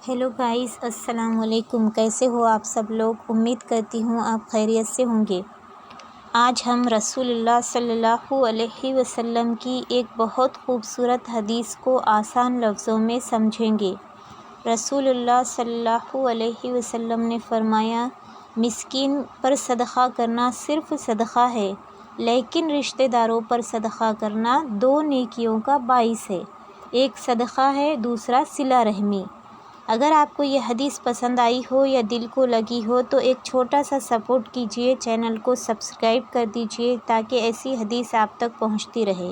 Hello guys, السلام علیکم۔ کیسے ہو آپ سب لوگ؟ امید کرتی ہوں آپ خیریت سے ہوں گے۔ آج ہم رسول اللہ صلی اللہ علیہ وسلم کی ایک بہت خوبصورت حدیث کو آسان لفظوں میں سمجھیں گے۔ رسول اللہ صلی اللہ علیہ وسلم نے فرمایا، مسکین پر صدقہ کرنا صرف صدقہ ہے، لیکن رشتہ داروں پر صدقہ کرنا دو نیکیوں کا باعث ہے۔ ایک صدقہ ہے، دوسرا صلہ رحمی۔ اگر آپ کو یہ حدیث پسند آئی ہو یا دل کو لگی ہو تو ایک چھوٹا سا سپورٹ کیجئے، چینل کو سبسکرائب کر دیجئے تاکہ ایسی حدیث آپ تک پہنچتی رہے۔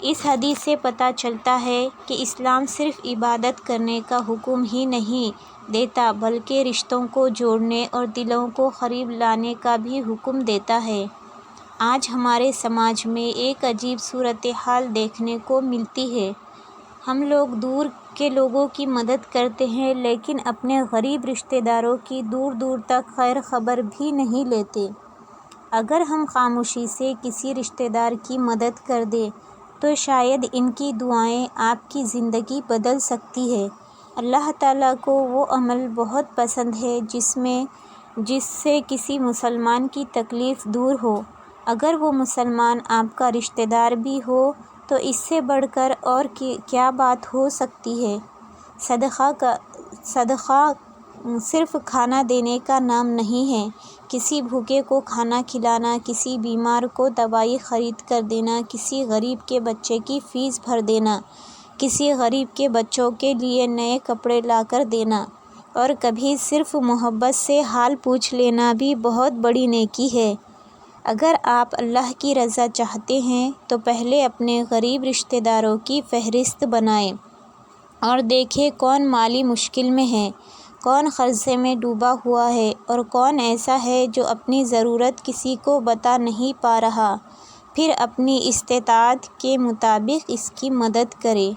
اس حدیث سے پتہ چلتا ہے کہ اسلام صرف عبادت کرنے کا حکم ہی نہیں دیتا بلکہ رشتوں کو جوڑنے اور دلوں کو قریب لانے کا بھی حکم دیتا ہے۔ آج ہمارے سماج میں ایک عجیب صورتحال دیکھنے کو ملتی ہے۔ ہم لوگ دور کے لوگوں کی مدد کرتے ہیں لیکن اپنے غریب رشتہ داروں کی دور دور تک خیر خبر بھی نہیں لیتے۔ اگر ہم خاموشی سے کسی رشتہ دار کی مدد کر دیں تو شاید ان کی دعائیں آپ کی زندگی بدل سکتی ہے۔ اللہ تعالیٰ کو وہ عمل بہت پسند ہے جس سے کسی مسلمان کی تکلیف دور ہو۔ اگر وہ مسلمان آپ کا رشتہ دار بھی ہو تو اس سے بڑھ کر اور کیا بات ہو سکتی ہے۔ صدقہ صرف کھانا دینے کا نام نہیں ہے۔ کسی بھوکے کو کھانا کھلانا، کسی بیمار کو دوائی خرید کر دینا، کسی غریب کے بچے کی فیس بھر دینا، کسی غریب کے بچوں کے لیے نئے کپڑے لا کر دینا، اور کبھی صرف محبت سے حال پوچھ لینا بھی بہت بڑی نیکی ہے۔ اگر آپ اللہ کی رضا چاہتے ہیں تو پہلے اپنے غریب رشتہ داروں کی فہرست بنائیں اور دیکھیں کون مالی مشکل میں ہے، کون قرضے میں ڈوبا ہوا ہے اور کون ایسا ہے جو اپنی ضرورت کسی کو بتا نہیں پا رہا۔ پھر اپنی استطاعت کے مطابق اس کی مدد کریں،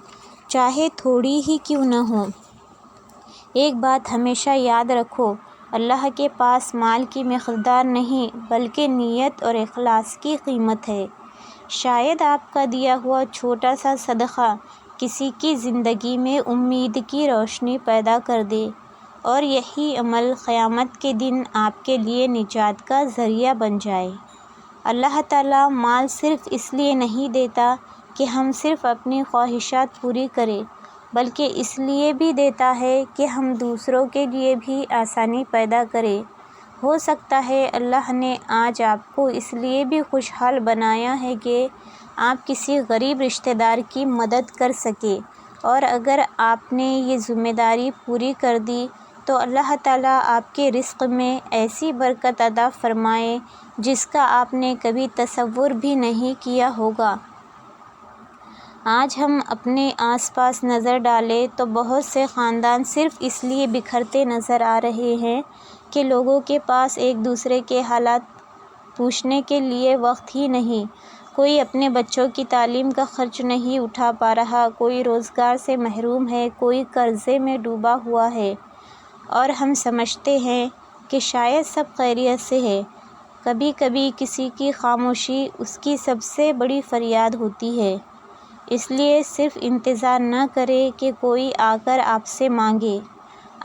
چاہے تھوڑی ہی کیوں نہ ہو۔ ایک بات ہمیشہ یاد رکھو، اللہ کے پاس مال کی مقدار نہیں بلکہ نیت اور اخلاص کی قیمت ہے۔ شاید آپ کا دیا ہوا چھوٹا سا صدقہ کسی کی زندگی میں امید کی روشنی پیدا کر دے، اور یہی عمل قیامت کے دن آپ کے لیے نجات کا ذریعہ بن جائے۔ اللہ تعالیٰ مال صرف اس لیے نہیں دیتا کہ ہم صرف اپنی خواہشات پوری کریں، بلکہ اس لیے بھی دیتا ہے کہ ہم دوسروں کے لیے بھی آسانی پیدا کریں۔ ہو سکتا ہے اللہ نے آج آپ کو اس لیے بھی خوشحال بنایا ہے کہ آپ کسی غریب رشتہ دار کی مدد کر سکیں، اور اگر آپ نے یہ ذمہ داری پوری کر دی تو اللہ تعالیٰ آپ کے رزق میں ایسی برکت عطا فرمائے جس کا آپ نے کبھی تصور بھی نہیں کیا ہوگا۔ آج ہم اپنے آس پاس نظر ڈالیں تو بہت سے خاندان صرف اس لیے بکھرتے نظر آ رہے ہیں کہ لوگوں کے پاس ایک دوسرے کے حالات پوچھنے کے لیے وقت ہی نہیں۔ کوئی اپنے بچوں کی تعلیم کا خرچ نہیں اٹھا پا رہا، کوئی روزگار سے محروم ہے، کوئی قرضے میں ڈوبا ہوا ہے، اور ہم سمجھتے ہیں کہ شاید سب خیریت سے ہے۔ کبھی کبھی کسی کی خاموشی اس کی سب سے بڑی فریاد ہوتی ہے۔ اس لیے صرف انتظار نہ کریں کہ کوئی آ کر آپ سے مانگے،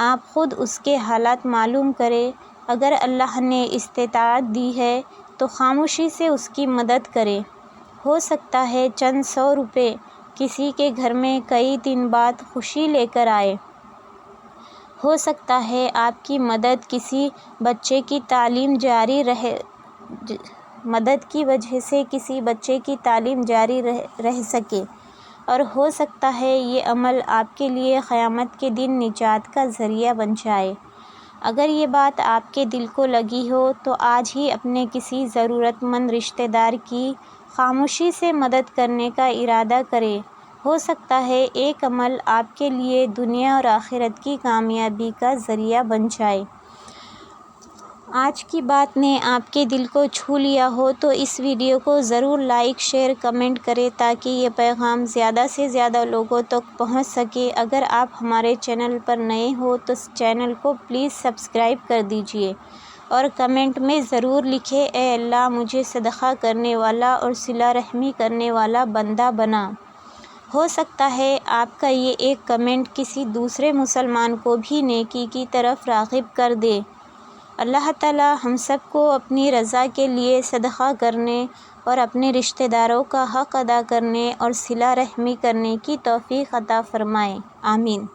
آپ خود اس کے حالات معلوم کریں۔ اگر اللہ نے استطاعت دی ہے تو خاموشی سے اس کی مدد کریں۔ ہو سکتا ہے چند 100 روپے کسی کے گھر میں کئی دن بعد خوشی لے کر آئے۔ ہو سکتا ہے آپ کی مدد کسی بچے کی تعلیم جاری رہ سکے، اور ہو سکتا ہے یہ عمل آپ کے لیے قیامت کے دن نجات کا ذریعہ بن جائے۔ اگر یہ بات آپ کے دل کو لگی ہو تو آج ہی اپنے کسی ضرورت مند رشتہ دار کی خاموشی سے مدد کرنے کا ارادہ کریں۔ ہو سکتا ہے ایک عمل آپ کے لیے دنیا اور آخرت کی کامیابی کا ذریعہ بن جائے۔ آج کی بات نے آپ کے دل کو چھو لیا ہو تو اس ویڈیو کو ضرور لائک، شیئر، کمنٹ کریں تاکہ یہ پیغام زیادہ سے زیادہ لوگوں تک پہنچ سکے۔ اگر آپ ہمارے چینل پر نئے ہو تو چینل کو پلیز سبسکرائب کر دیجئے، اور کمنٹ میں ضرور لکھیں، اے اللہ مجھے صدقہ کرنے والا اور صلہ رحمی کرنے والا بندہ بنا۔ ہو سکتا ہے آپ کا یہ ایک کمنٹ کسی دوسرے مسلمان کو بھی نیکی کی طرف راغب کر دے۔ اللہ تعالی ہم سب کو اپنی رضا کے لیے صدقہ کرنے اور اپنے رشتہ داروں کا حق ادا کرنے اور صلہ رحمی کرنے کی توفیق عطا فرمائے، آمین۔